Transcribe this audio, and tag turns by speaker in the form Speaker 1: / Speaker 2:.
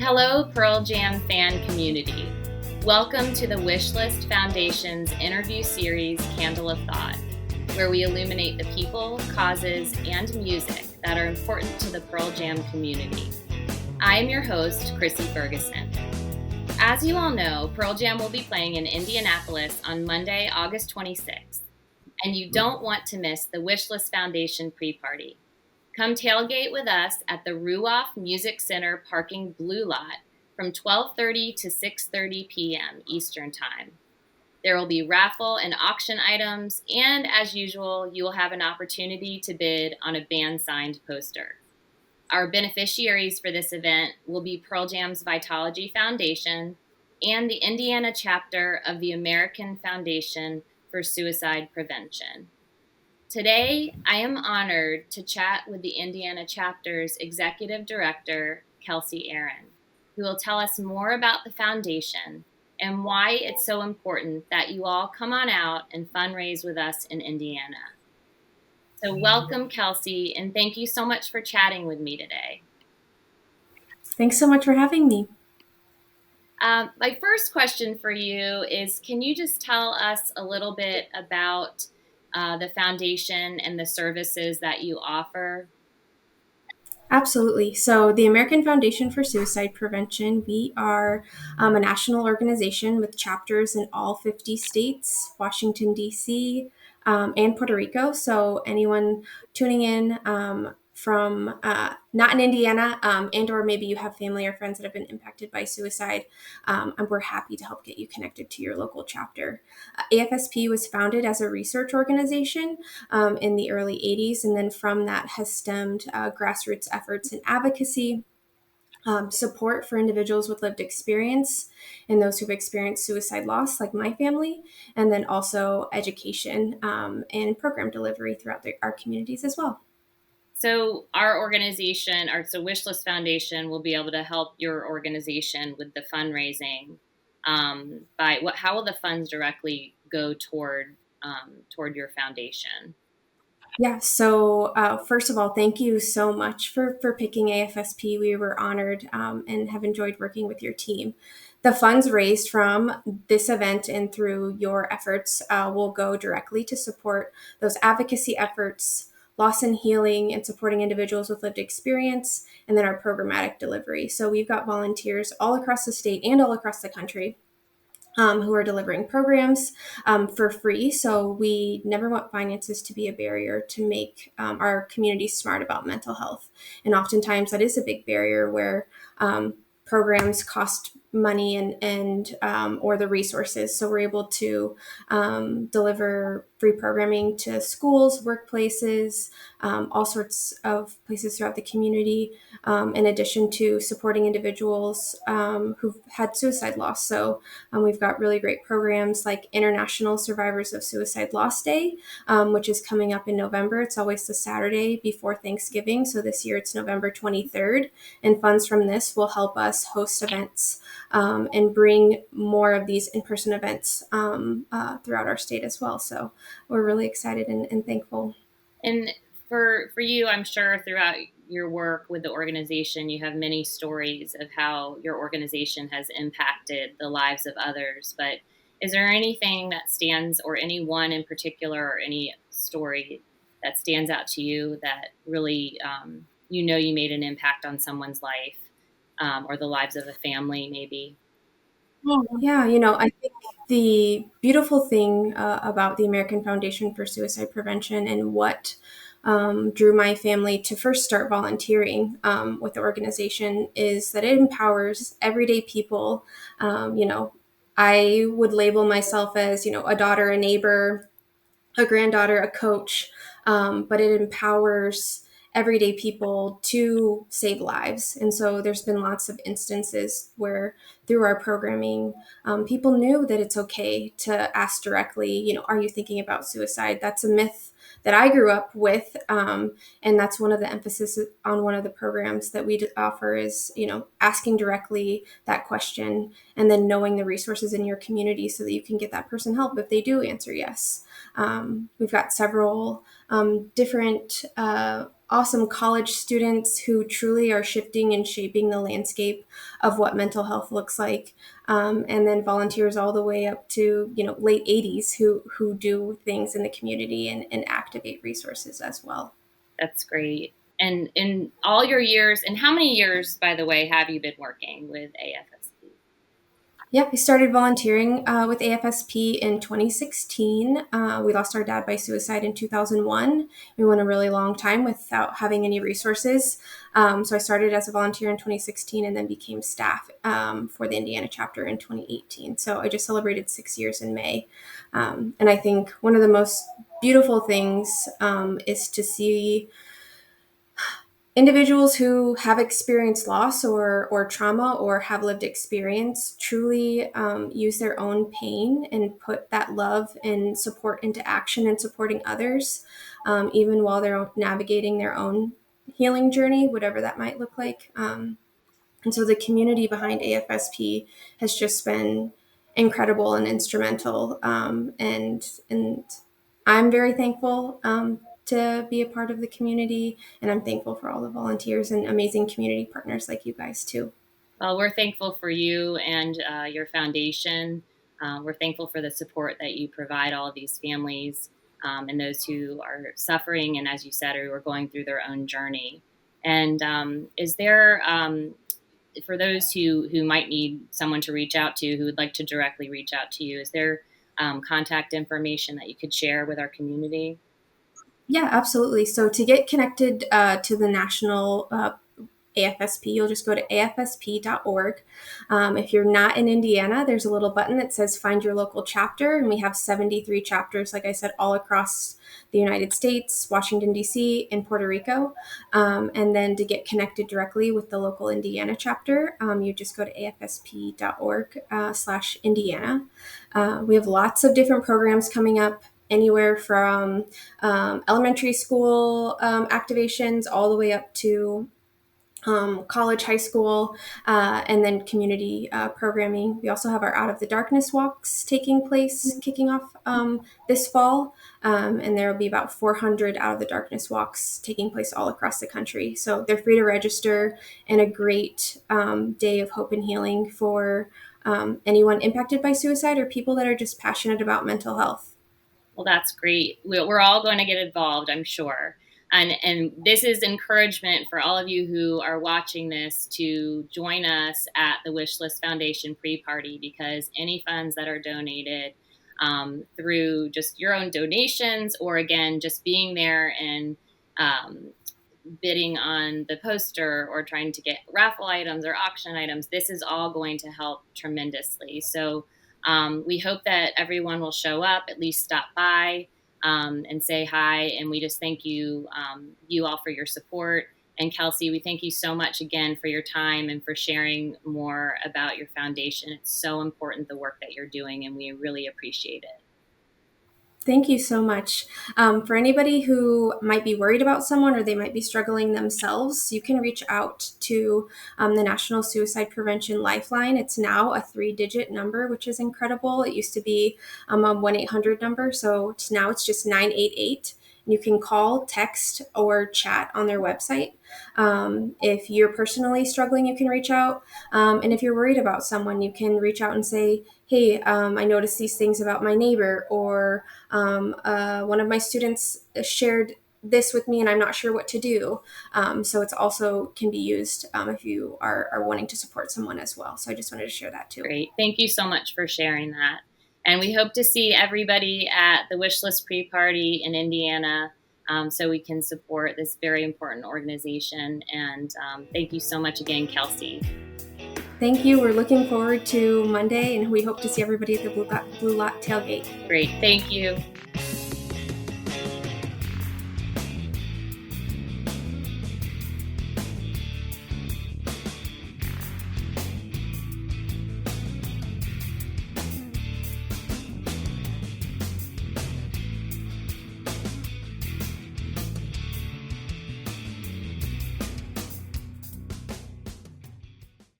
Speaker 1: Hello, Pearl Jam fan community. Welcome to the Wishlist Foundation's interview series, Candle of Thought, where we illuminate the people, causes, and music that are important to the Pearl Jam community. I am your host, Chrissy Ferguson. As you all know, Pearl Jam will be playing in Indianapolis on Monday, August 26th, and you don't want to miss the Wishlist Foundation pre-party. Come tailgate with us at the Ruoff Music Center parking blue lot from 12:30 to 6:30 p.m. Eastern Time. There will be raffle and auction items, and as usual, you will have an opportunity to bid on a band-signed poster. Our beneficiaries for this event will be Pearl Jam's Vitology Foundation and the Indiana chapter of the American Foundation for Suicide Prevention. Today, I am honored to chat with the Indiana chapter's executive director, Kelsey Aaron, who will tell us more about the foundation and why it's so important that you all come on out and fundraise with us in Indiana. So welcome, Kelsey, and thank you so much for chatting with me today.
Speaker 2: Thanks so much for having me.
Speaker 1: My first question for you is, can you just tell us a little bit about the foundation and the services that you offer?
Speaker 2: Absolutely. So the American Foundation for Suicide Prevention, we are a national organization with chapters in all 50 states, Washington, D.C., and Puerto Rico. So anyone tuning in from not in Indiana and or maybe you have family or friends that have been impacted by suicide, and we're happy to help get you connected to your local chapter. AFSP was founded as a research organization in the early 80s, and then from that has stemmed grassroots efforts in advocacy, support for individuals with lived experience and those who've experienced suicide loss, like my family, and then also education and program delivery throughout our communities as well.
Speaker 1: So our organization, Wishlist Foundation, will be able to help your organization with the fundraising. How will the funds directly go toward your foundation?
Speaker 2: Yeah, so first of all, thank you so much for picking AFSP. We were honored and have enjoyed working with your team. The funds raised from this event and through your efforts will go directly to support those advocacy efforts, loss and healing, and supporting individuals with lived experience, and then our programmatic delivery. So we've got volunteers all across the state and all across the country who are delivering programs for free. So we never want finances to be a barrier to make our community smart about mental health. And oftentimes that is a big barrier where programs cost money and or the resources. So we're able to deliver free programming to schools, workplaces, all sorts of places throughout the community, in addition to supporting individuals who've had suicide loss. So we've got really great programs like International Survivors of Suicide Loss Day, which is coming up in November. It's always the Saturday before Thanksgiving. So this year it's November 23rd. And funds from this will help us host events and bring more of these in-person events throughout our state as well. So we're really excited and thankful.
Speaker 1: And for you, I'm sure throughout your work with the organization, you have many stories of how your organization has impacted the lives of others. But is there anything that stands, or anyone in particular, or any story that stands out to you that really, you made an impact on someone's life, or the lives of a family, maybe?
Speaker 2: Yeah, I think the beautiful thing about the American Foundation for Suicide Prevention and what drew my family to first start volunteering with the organization is that it empowers everyday people. I would label myself as, a daughter, a neighbor, a granddaughter, a coach, but it empowers everyday people to save lives. And so there's been lots of instances where through our programming, people knew that it's okay to ask directly, are you thinking about suicide? That's a myth that I grew up with. And that's one of the emphasis on one of the programs that we offer is, asking directly that question and then knowing the resources in your community so that you can get that person help if they do answer yes. We've got several different awesome college students who truly are shifting and shaping the landscape of what mental health looks like, and then volunteers all the way up to late 80s who do things in the community and activate resources as well.
Speaker 1: That's great. And in all your years, and how many years, by the way, have you been working with AFSP?
Speaker 2: Yeah, we started volunteering with AFSP in 2016. We lost our dad by suicide in 2001. We went a really long time without having any resources. So I started as a volunteer in 2016 and then became staff for the Indiana chapter in 2018. So I just celebrated 6 years in May. And I think one of the most beautiful things is to see individuals who have experienced loss or trauma or have lived experience truly use their own pain and put that love and support into action and supporting others, even while they're navigating their own healing journey, whatever that might look like. And so the community behind AFSP has just been incredible and instrumental. And I'm very thankful to be a part of the community. And I'm thankful for all the volunteers and amazing community partners like you guys too.
Speaker 1: Well, we're thankful for you and your foundation. We're thankful for the support that you provide all of these families and those who are suffering and, as you said, are going through their own journey. And is there, for those who might need someone to reach out to, who would like to directly reach out to you, is there contact information that you could share with our community?
Speaker 2: Yeah, absolutely. So to get connected to the national AFSP, you'll just go to afsp.org. If you're not in Indiana, there's a little button that says find your local chapter. And we have 73 chapters, like I said, all across the United States, Washington, D.C., and Puerto Rico. And then to get connected directly with the local Indiana chapter, you just go to afsp.org/Indiana. We have lots of different programs coming up, anywhere from elementary school activations all the way up to college, high school, and then community programming. We also have our Out of the Darkness walks taking place, kicking off this fall. And there will be about 400 Out of the Darkness walks taking place all across the country. So they're free to register, and a great day of hope and healing for anyone impacted by suicide or people that are just passionate about mental health.
Speaker 1: Well, that's great. We're all going to get involved, I'm sure. And this is encouragement for all of you who are watching this to join us at the Wishlist Foundation pre-party, because any funds that are donated through just your own donations, or again, just being there and bidding on the poster or trying to get raffle items or auction items, this is all going to help tremendously. So we hope that everyone will show up, at least stop by and say hi. And we just thank you, you all, for your support. And Kelsey, we thank you so much again for your time and for sharing more about your foundation. It's so important, the work that you're doing, and we really appreciate it.
Speaker 2: Thank you so much. For anybody who might be worried about someone or they might be struggling themselves, you can reach out to the National Suicide Prevention Lifeline. It's now a 3-digit number, which is incredible. It used to be a 1-800 number, so now it's just 988. You can call, text, or chat on their website. If you're personally struggling, you can reach out. And if you're worried about someone, you can reach out and say, hey, I noticed these things about my neighbor, or one of my students shared this with me and I'm not sure what to do. So it's also can be used if you are wanting to support someone as well. So I just wanted to share that too.
Speaker 1: Great. Thank you so much for sharing that. And we hope to see everybody at the Wishlist pre-party in Indiana, so we can support this very important organization. And thank you so much again, Kelsey.
Speaker 2: Thank you. We're looking forward to Monday, and we hope to see everybody at the Blue Lot tailgate.
Speaker 1: Great. Thank you.